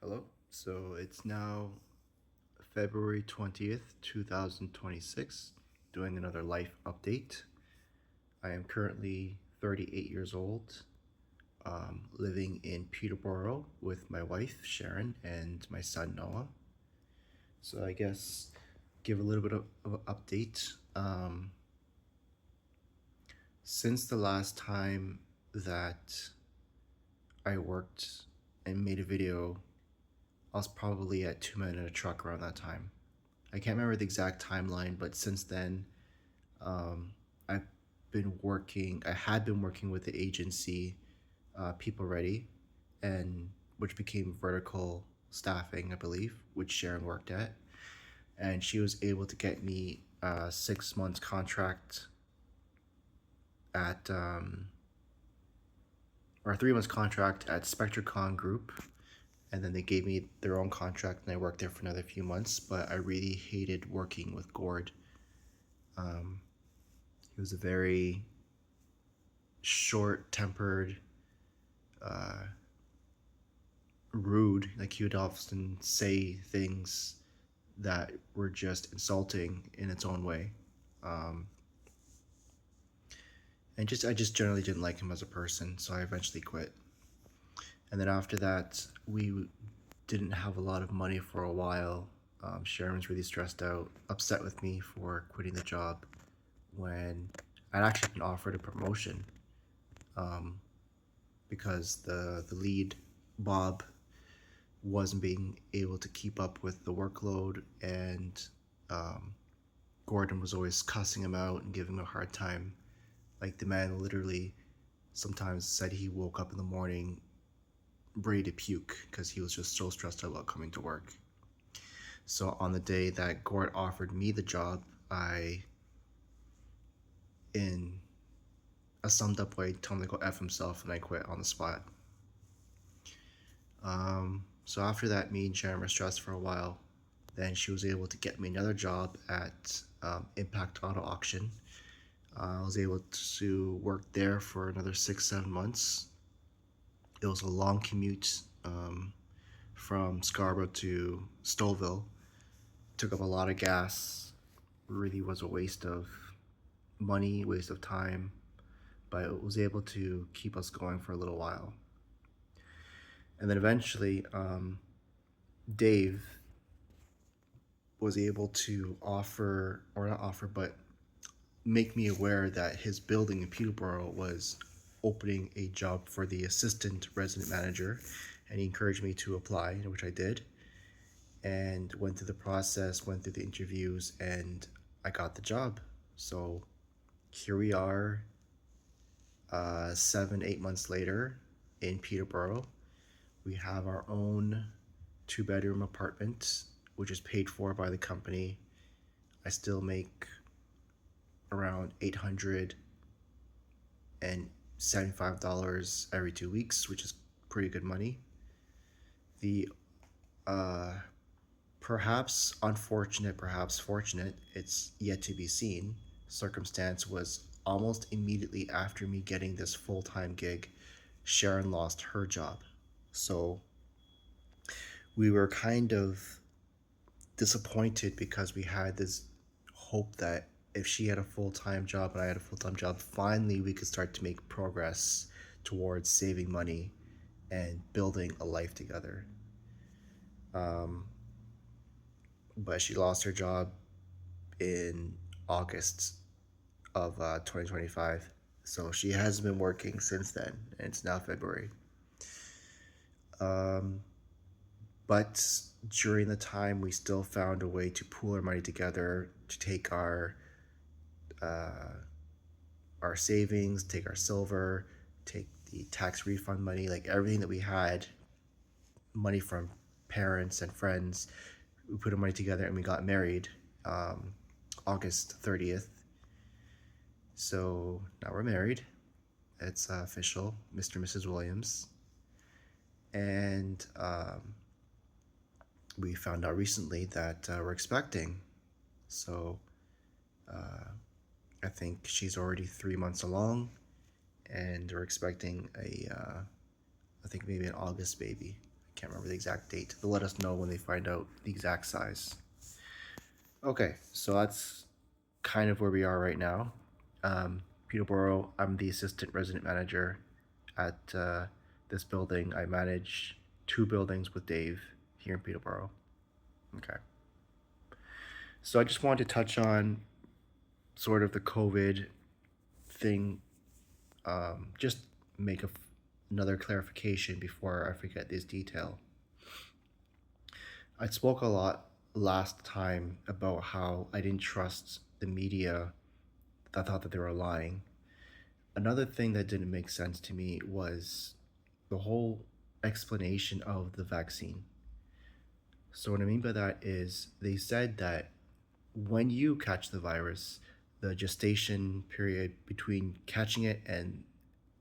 Hello. So it's now February 20th, 2026, doing another life update. I am currently 38 years old, living in Peterborough with my wife, Sharon, and my son, Noah. So I guess give a little bit of an update. Since the last time that I worked and made a video, I was probably at 2 Men in a Truck around that time. I can't remember the exact timeline, but since then, I've I had been working with the agency, People Ready, and which became Vertical Staffing, I believe, which Sharon worked at. And she was able to get me a 6 months contract at, or a 3 months contract at Spectracon Group. And then they gave me their own contract and I worked there for another few months, but I really hated working with Gord. He was a very short-tempered, rude. Like he would often say things that were just insulting in its own way, and I just generally didn't like him as a person. So I eventually quit. And then after that, we didn't have a lot of money for a while. Sharon was really stressed out, upset with me for quitting the job when I'd actually been offered a promotion, because the lead, Bob, wasn't being able to keep up with the workload, and Gordon was always cussing him out and giving him a hard time. Like the man literally sometimes said he woke up in the morning ready to puke because he was just so stressed out about coming to work. So on the day that Gord offered me the job, I, in a summed up way, told him to go F himself and I quit on the spot. So after that, me and Sharon were stressed for a while. Then she was able to get me another job at Impact Auto Auction. I was able to work there for another 6, 7 months. It was a long commute, from Scarborough to Stouffville. Took up a lot of gas. Really was a waste of money, waste of time, but it was able to keep us going for a little while. And then eventually, Dave was able to offer, or not offer, but make me aware that his building in Peterborough was opening a job for the assistant resident manager, and he encouraged me to apply, which I did, and went through the process, went through the interviews, and I got the job. So here we are, 7, 8 months later in Peterborough. We have our own 2 bedroom apartment, which is paid for by the company. I still make around $875 every 2 weeks, which is pretty good money. The perhaps unfortunate, perhaps fortunate, it's yet to be seen, circumstance was almost immediately after me getting this full-time gig, Sharon lost her job. So we were kind of disappointed because we had this hope that if she had a full-time job and I had a full-time job, finally we could start to make progress towards saving money and building a life together. But she lost her job in August of 2025. So she has been working since then, and it's now February. But during the time, we still found a way to pool our money together to take our savings, take our silver, take the tax refund money, like everything that we had, money from parents and friends. We put our money together and we got married, August 30th. So now we're married. It's official, Mr. and Mrs. Williams. And we found out recently that we're expecting. So I think she's already 3 months along, and we're expecting I think maybe an August baby. I can't remember the exact date. They'll let us know when they find out the exact size. Okay, so that's kind of where we are right now. Peterborough, I'm the assistant resident manager at this building. I manage 2 buildings with Dave here in Peterborough. Okay. So I just wanted to touch on sort of the COVID thing. Just make another clarification before I forget this detail. I spoke a lot last time about how I didn't trust the media. I thought that they were lying. Another thing that didn't make sense to me was the whole explanation of the vaccine. So, what I mean by that is they said that when you catch the virus, the gestation period between catching it and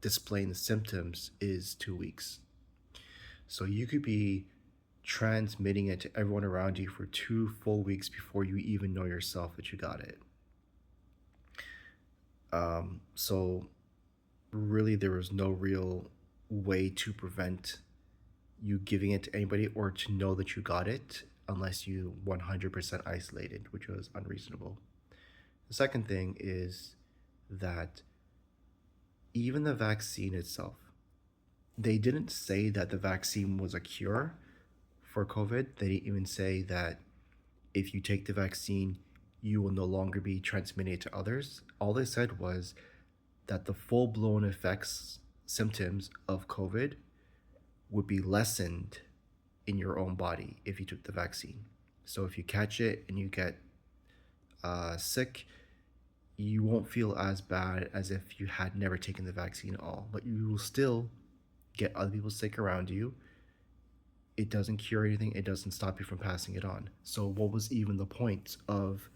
displaying the symptoms is 2 weeks. So, you could be transmitting it to everyone around you for 2 full weeks before you even know yourself that you got it. So really there was no real way to prevent you giving it to anybody or to know that you got it unless you 100% isolated, which was unreasonable. The second thing is that even the vaccine itself, they didn't say that the vaccine was a cure for COVID. They didn't even say that if you take the vaccine, you will no longer be transmitting it to others. All they said was that the full-blown effects, symptoms of COVID would be lessened in your own body if you took the vaccine. So if you catch it and you get sick, you won't feel as bad as if you had never taken the vaccine at all. But you will still get other people sick around you. It doesn't cure anything. It doesn't stop you from passing it on. So what was even the point of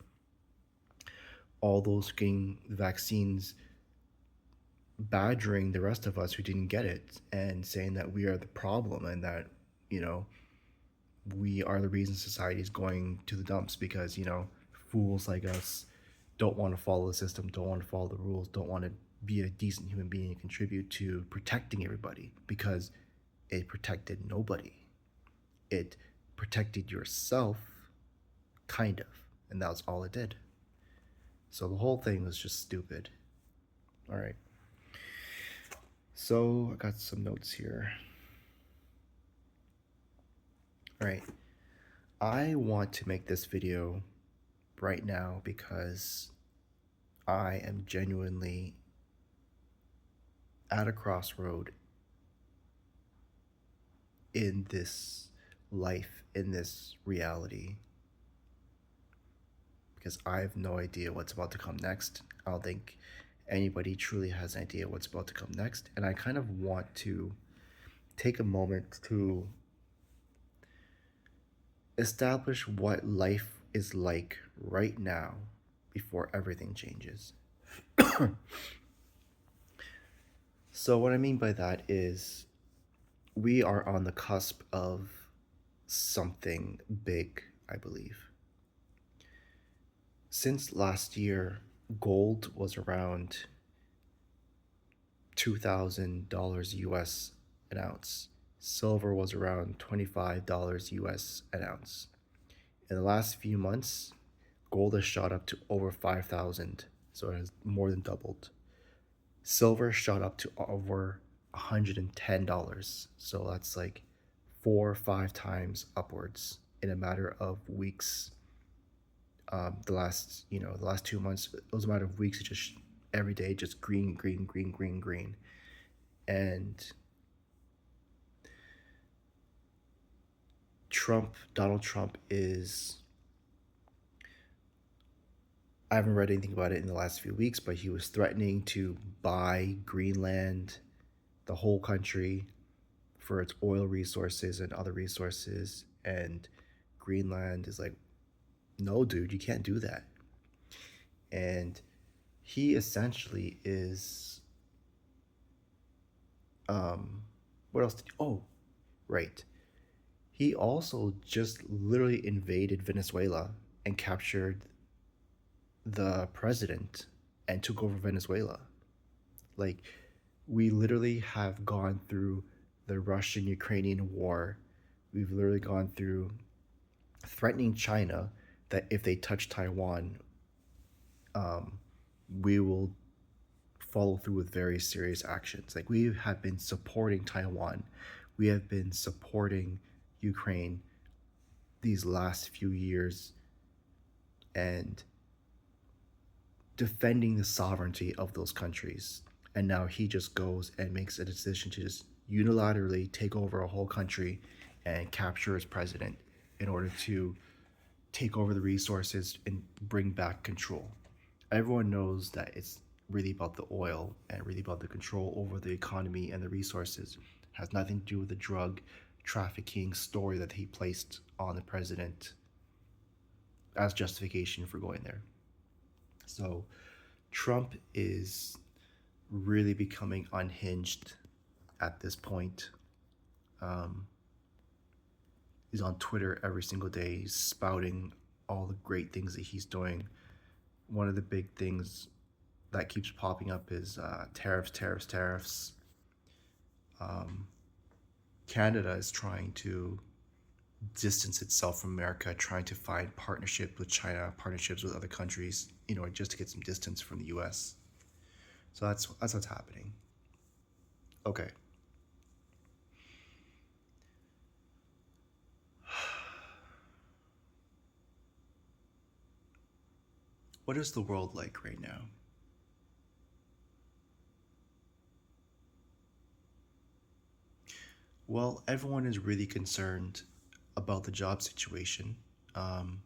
all those getting vaccines badgering the rest of us who didn't get it and saying that we are the problem and that, we are the reason society is going to the dumps because, fools like us don't want to follow the system, don't want to follow the rules, don't want to be a decent human being and contribute to protecting everybody because it protected nobody. It protected yourself, kind of, and that was all it did. So the whole thing was just stupid. All right. So I got some notes here. All right. I want to make this video right now because I am genuinely at a crossroad in this life, in this reality, because I have no idea what's about to come next. I don't think anybody truly has an idea what's about to come next, and I kind of want to take a moment to establish what life is like right now before everything changes. So what I mean by that is we are on the cusp of something big, I believe. Since last year, gold was around $2,000 US an ounce. Silver was around $25 US an ounce. In the last few months, gold has shot up to over 5,000, so it has more than doubled. Silver shot up to over $110, so that's like 4 or 5 times upwards in a matter of weeks. The last 2 months, it was a matter of weeks. It just every day, just green, green, green, green, green, and Donald Trump is. I haven't read anything about it in the last few weeks, but he was threatening to buy Greenland, the whole country, for its oil resources and other resources. And Greenland is like, no, dude, you can't do that. And he essentially is, what else right. He also just literally invaded Venezuela and captured the president and took over Venezuela. Like, we literally have gone through the Russian-Ukrainian war We've literally gone through threatening China that if they touch Taiwan, um, we will follow through with very serious actions. Like, we have been supporting Taiwan, we have been supporting Ukraine these last few years and defending the sovereignty of those countries. And now he just goes and makes a decision to just unilaterally take over a whole country and capture his president in order to take over the resources and bring back control. Everyone knows that it's really about the oil and really about the control over the economy and the resources. It has nothing to do with the drug trafficking story that he placed on the president as justification for going there. So Trump is really becoming unhinged at this point. He's on Twitter every single day, spouting all the great things that he's doing. One of the big things that keeps popping up is tariffs, tariffs, tariffs. Canada is trying to distance itself from America, trying to find partnership with China, partnerships with other countries, just to get some distance from the U.S. So that's what's happening. Okay. What is the world like right now? Well, everyone is really concerned about the job situation. Um,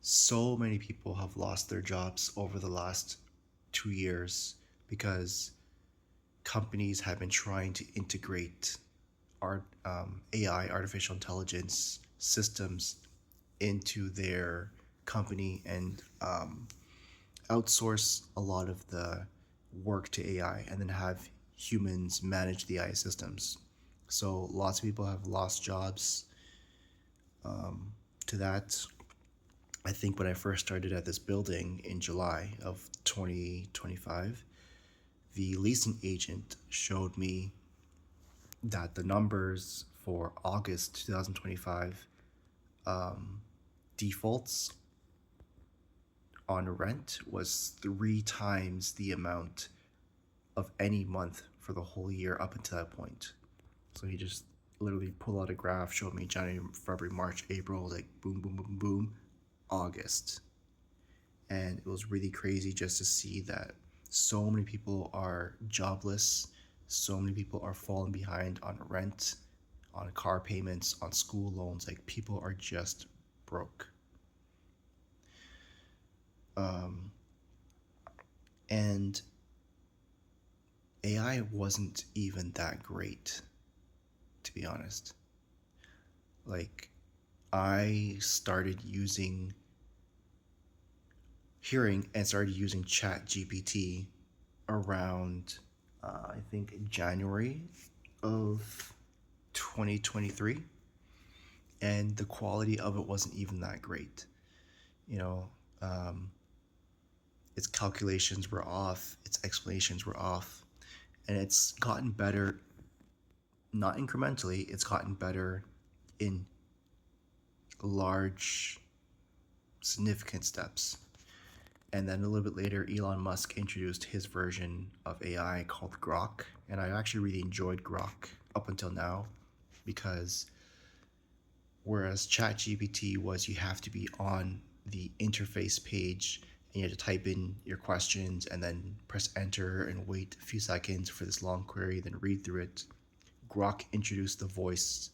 so many people have lost their jobs over the last 2 years because companies have been trying to integrate AI, artificial intelligence systems into their company and outsource a lot of the work to AI and then have humans manage the AI systems. So lots of people have lost jobs to that. I think when I first started at this building in July of 2025, the leasing agent showed me that the numbers for August 2025 defaults on rent was 3 times the amount of any month for the whole year up until that point. So he just literally pulled out a graph, showed me January, February, March, April, like boom, boom, boom, boom, August. And it was really crazy just to see that so many people are jobless, so many people are falling behind on rent, on car payments, on school loans. Like, people are just broke. And AI wasn't even that great, to be honest. Like, I started hearing and started using ChatGPT around, I think, January of 2023. And the quality of it wasn't even that great. You know, its calculations were off, its explanations were off, and it's gotten better, not incrementally, it's gotten better in large, significant steps. And then a little bit later, Elon Musk introduced his version of AI called Grok, and I actually really enjoyed Grok up until now, because whereas ChatGPT was, you have to be on the interface page and you have to type in your questions and then press enter and wait a few seconds for this long query, then read through it. Grok introduced the voice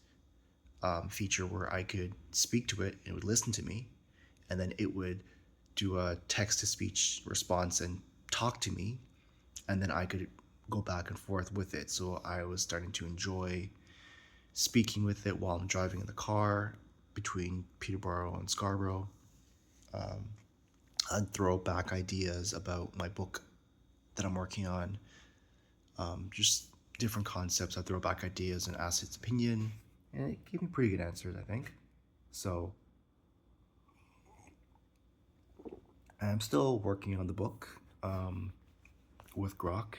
feature where I could speak to it and it would listen to me, and then it would do a text to speech response and talk to me, and then I could go back and forth with it. So I was starting to enjoy speaking with it while I'm driving in the car between Peterborough and Scarborough. I'd throw back ideas about my book that I'm working on, just different concepts. I'd throw back ideas and ask its opinion, and it gave me pretty good answers, I think. So I'm still working on the book with Grok.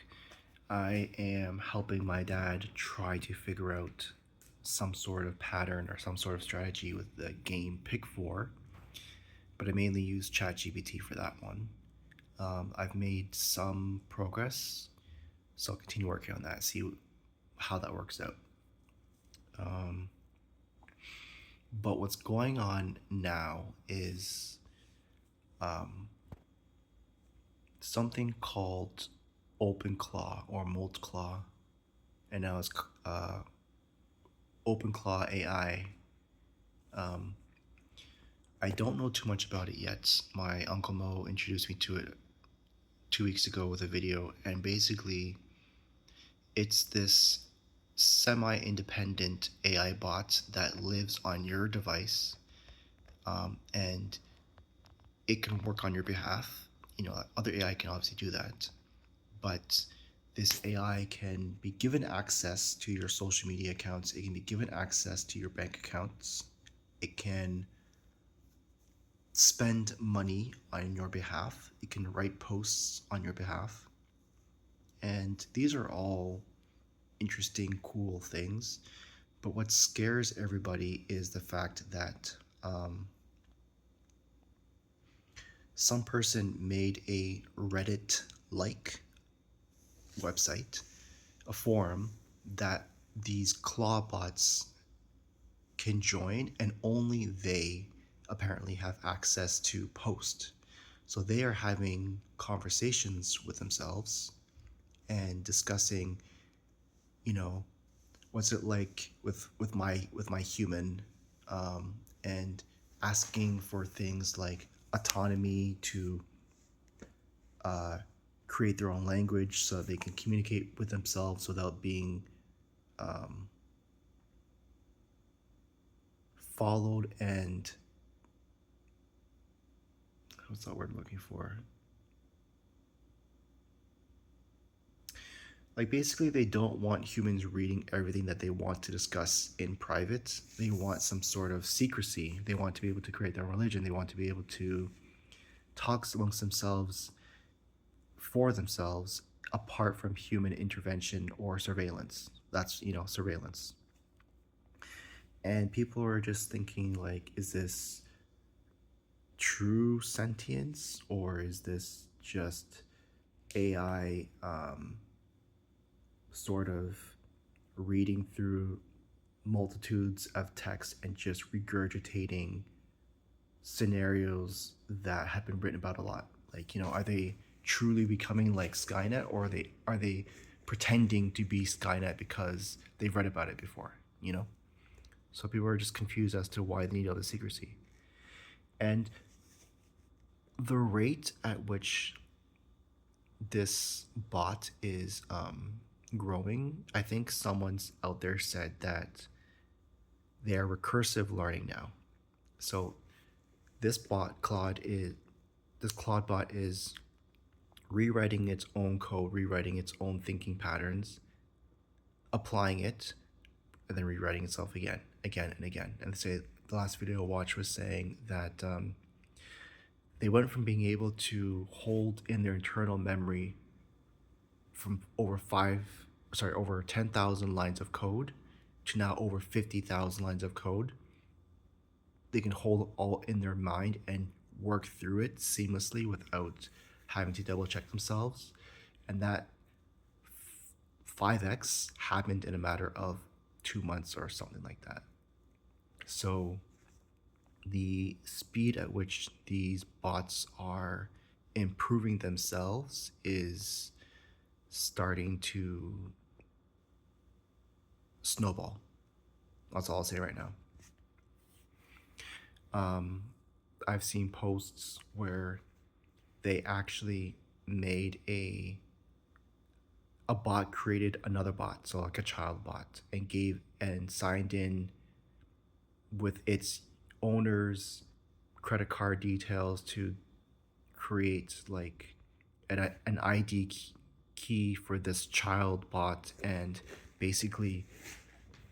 I am helping my dad try to figure out some sort of pattern or some sort of strategy with the game Pick 4, but I mainly use ChatGPT for that one. I've made some progress, so I'll continue working on that, see how that works out. But what's going on now is something called OpenClaw or Moltclaw, and now it's OpenClaw AI. I don't know too much about it yet. My Uncle Mo introduced me to it 2 weeks ago with a video, and basically it's this semi-independent AI bot that lives on your device, and it can work on your behalf. Other AI can obviously do that, but this AI can be given access to your social media accounts. It can be given access to your bank accounts. It can spend money on your behalf. It can write posts on your behalf. And these are all interesting, cool things. But what scares everybody is the fact that some person made a Reddit-like website, a forum that these claw bots can join, and only they apparently have access to post. So they are having conversations with themselves and discussing, what's it like with my human, and asking for things like autonomy to create their own language so they can communicate with themselves without being followed and what's that word I'm looking for? Like, basically, they don't want humans reading everything that they want to discuss in private. They want some sort of secrecy. They want to be able to create their religion. They want to be able to talk amongst themselves, for themselves, apart from human intervention or surveillance. That's, surveillance. And people are just thinking, like, is this true sentience, or is this just AI sort of reading through multitudes of text and just regurgitating scenarios that have been written about a lot? Like, are they truly becoming like Skynet, or are they pretending to be Skynet because they've read about it before? So people are just confused as to why they need all the secrecy. And the rate at which this bot is growing, I think someone's out there said that they are recursive learning now. So this Claude bot is rewriting its own code, rewriting its own thinking patterns, applying it, and then rewriting itself again and again. And say the last video I watched was saying that they went from being able to hold in their internal memory from over 10,000 lines of code to now over 50,000 lines of code. They can hold all in their mind and work through it seamlessly without having to double check themselves. And that 5x happened in a matter of 2 months or something like that. So the speed at which these bots are improving themselves is starting to snowball. That's all I'll say right now. I've seen posts where they actually made a bot created another bot, so like a child bot, and signed in with its owner's credit card details to create like an ID key for this child bot, and basically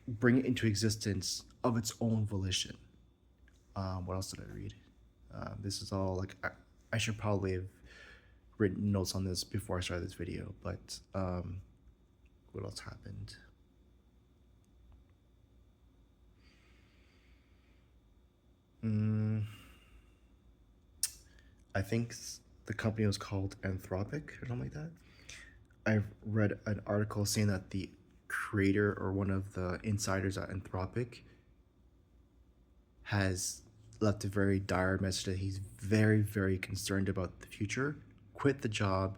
bring it into existence of its own volition. What else did I read? This is all like I should probably have written notes on this before I started this video, but what else happened? I think the company was called Anthropic or something like that. I've read an article saying that the creator or one of the insiders at Anthropic has left a very dire message that he's very, very concerned about the future, quit the job,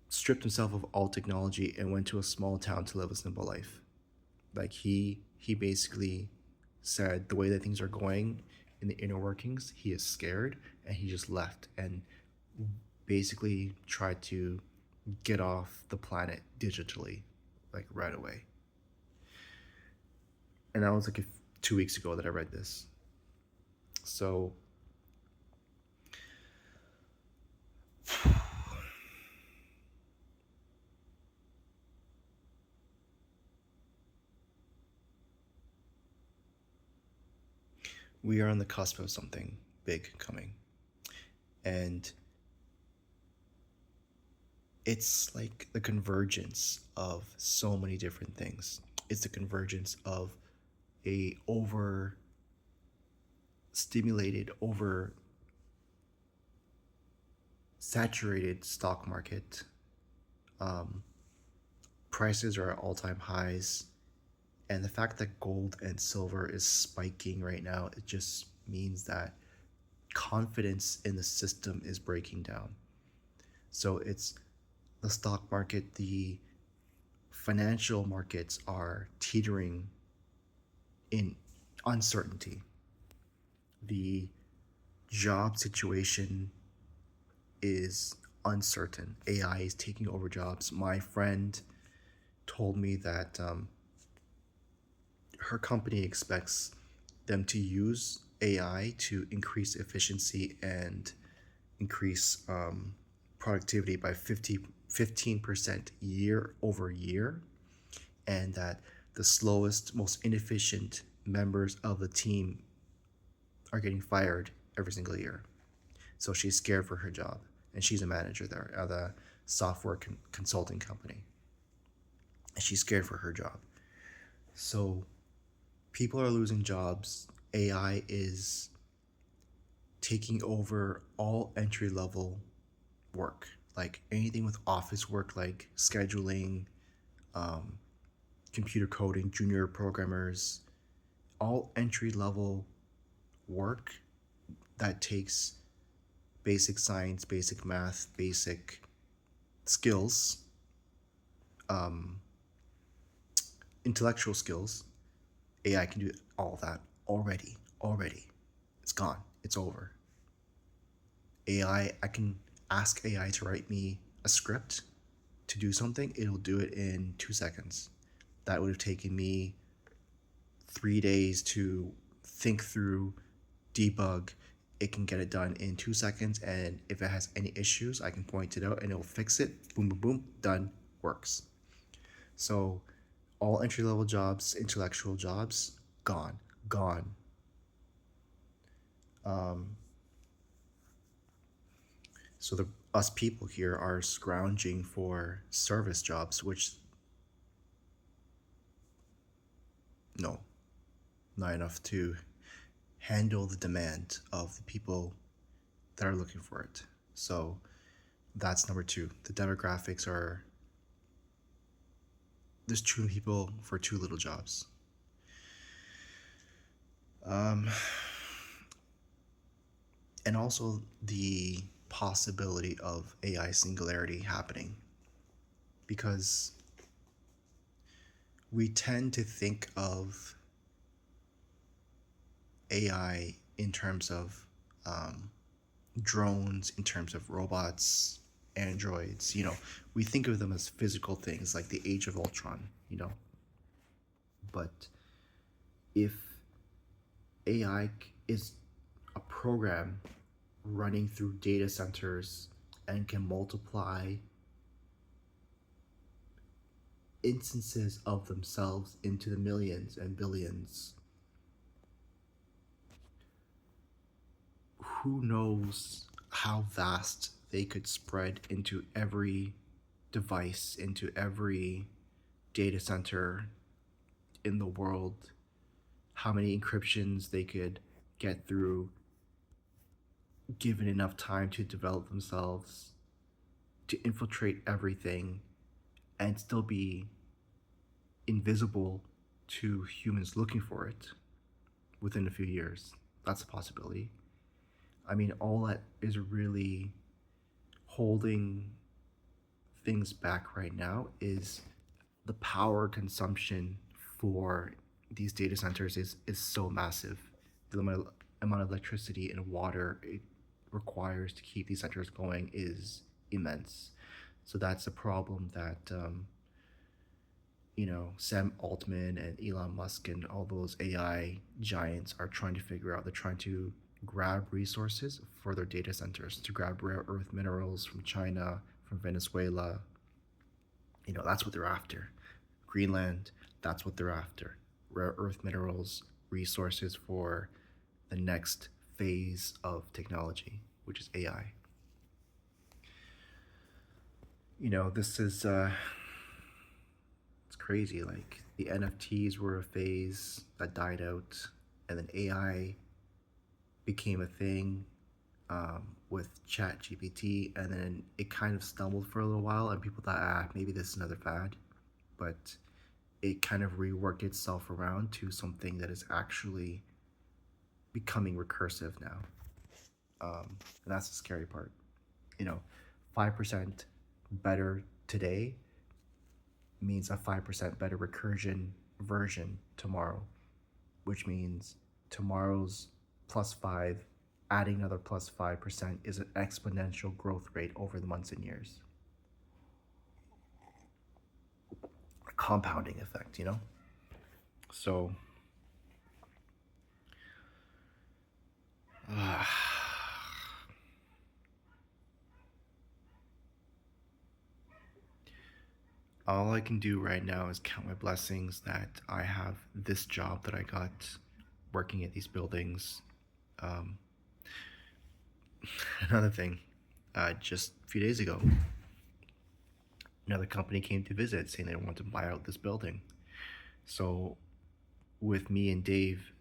stripped himself of all technology, and went to a small town to live a simple life. Like he basically said the way that things are going in the inner workings, he is scared and he just left and basically tried to get off the planet digitally, like right away. And that was like 2 weeks ago that I read this. So we are on the cusp of something big coming. And it's like the convergence of so many different things. It's the convergence of a over stimulated, over saturated stock market. Um, Prices are at all-time highs, and the fact that gold and silver is spiking right now, it just means that confidence in the system is breaking down. So it's the stock market, the financial markets are teetering in uncertainty. The job situation is uncertain. AI is taking over jobs. My friend told me that her company expects them to use AI to increase efficiency and increase productivity by 15% year over year, and that the slowest, most inefficient members of the team are getting fired every single year. So she's scared for her job, and she's a manager there at a software consulting company, and she's scared for her job. So people are losing jobs. AI is taking over all entry level work, like anything with office work, like scheduling, um, computer coding, junior programmers, all entry level work that takes basic science, basic math, basic skills, um, intellectual skills. AI can do all that already. Already. It's gone. It's over. I can ask AI to write me a script to do something, it'll do it in 2 seconds. That would have taken me 3 days to think through, debug. It can get it done in 2 seconds, and if it has any issues, I can point it out and it'll fix it. Boom, boom, boom, done, works. So, all entry level jobs, intellectual jobs, gone, gone. Um, so the us people here are scrounging for service jobs, which no, not enough to handle the demand of the people that are looking for it. So that's number two. The demographics are there's too many people for too little jobs. Um, and also the possibility of AI singularity happening, because we tend to think of AI in terms of drones, in terms of robots, androids. We think of them as physical things like the Age of Ultron. But if AI is a program running through data centers and can multiply instances of themselves into the millions and billions, who knows how vast they could spread into every device, into every data center in the world, how many encryptions they could get through, given enough time to develop themselves, to infiltrate everything, and still be invisible to humans looking for it within a few years. That's a possibility. I mean, all that is really holding things back right now is the power consumption for these data centers is so massive. The amount of electricity and water it requires to keep these centers going is immense. So that's a problem that Sam Altman and Elon Musk and all those AI giants are trying to figure out. They're trying to grab resources for their data centers, to grab rare earth minerals from China, from Venezuela. That's what they're after. Greenland, that's what they're after. Rare earth minerals, resources for the next phase of technology, which is AI. This is it's crazy. Like the NFTs were a phase that died out, and then AI became a thing with ChatGPT, and then it kind of stumbled for a little while, and people thought, maybe this is another fad, but it kind of reworked itself around to something that is actually becoming recursive now. And that's the scary part. 5% better today means a 5% better recursion version tomorrow, which means tomorrow's +5 adding another +5% is an exponential growth rate over the months and years. A compounding effect. So all I can do right now is count my blessings that I have this job that I got working at these buildings. Another thing, just a few days ago, another company came to visit saying they wanted to buy out this building. So with me and Dave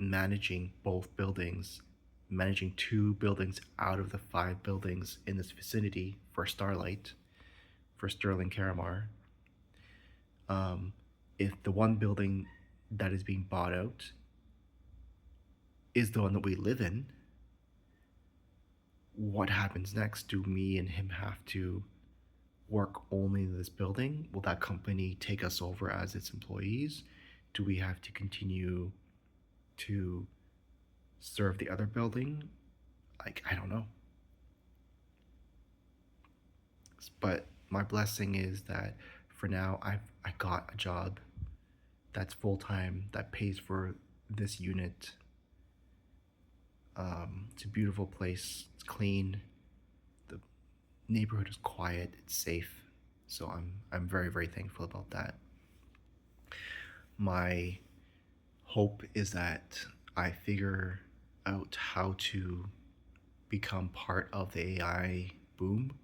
managing both buildings, managing 2 buildings out of the 5 buildings in this vicinity for Starlight, for Sterling Caramar, if the one building that is being bought out is the one that we live in, what happens next? Do me and him have to work only in this building? Will that company take us over as its employees? Do we have to continue to serve the other building? I don't know. But my blessing is that for now I got a job that's full-time, that pays for this unit. It's a beautiful place. It's clean. The neighborhood is quiet. It's safe. So I'm very, very thankful about that. My hope is that I figure out how to become part of the AI boom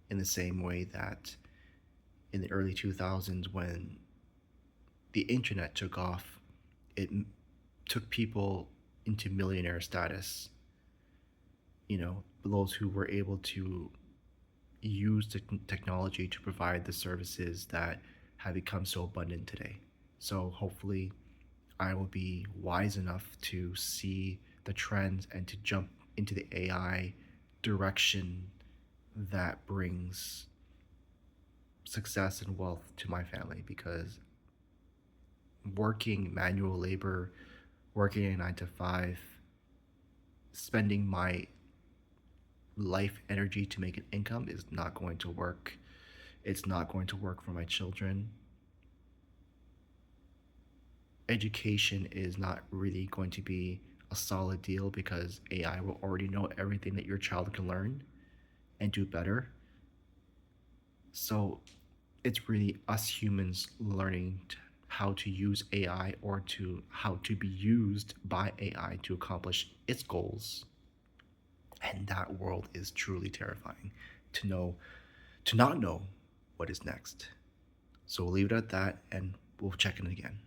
in the same way that in the early 2000s when the internet took off, it took people into millionaire status. Those who were able to use the technology to provide the services that have become so abundant today. So hopefully I will be wise enough to see the trends and to jump into the AI direction that brings success and wealth to my family, because working manual labor, working a 9 to 5, spending my life energy to make an income is not going to work. It's not going to work for my children. Education is not really going to be a solid deal because AI will already know everything that your child can learn and do better. So it's really us humans learning how to use AI, or to how to be used by AI to accomplish its goals. And that world is truly terrifying to not know what is next. So we'll leave it at that, and we'll check in again.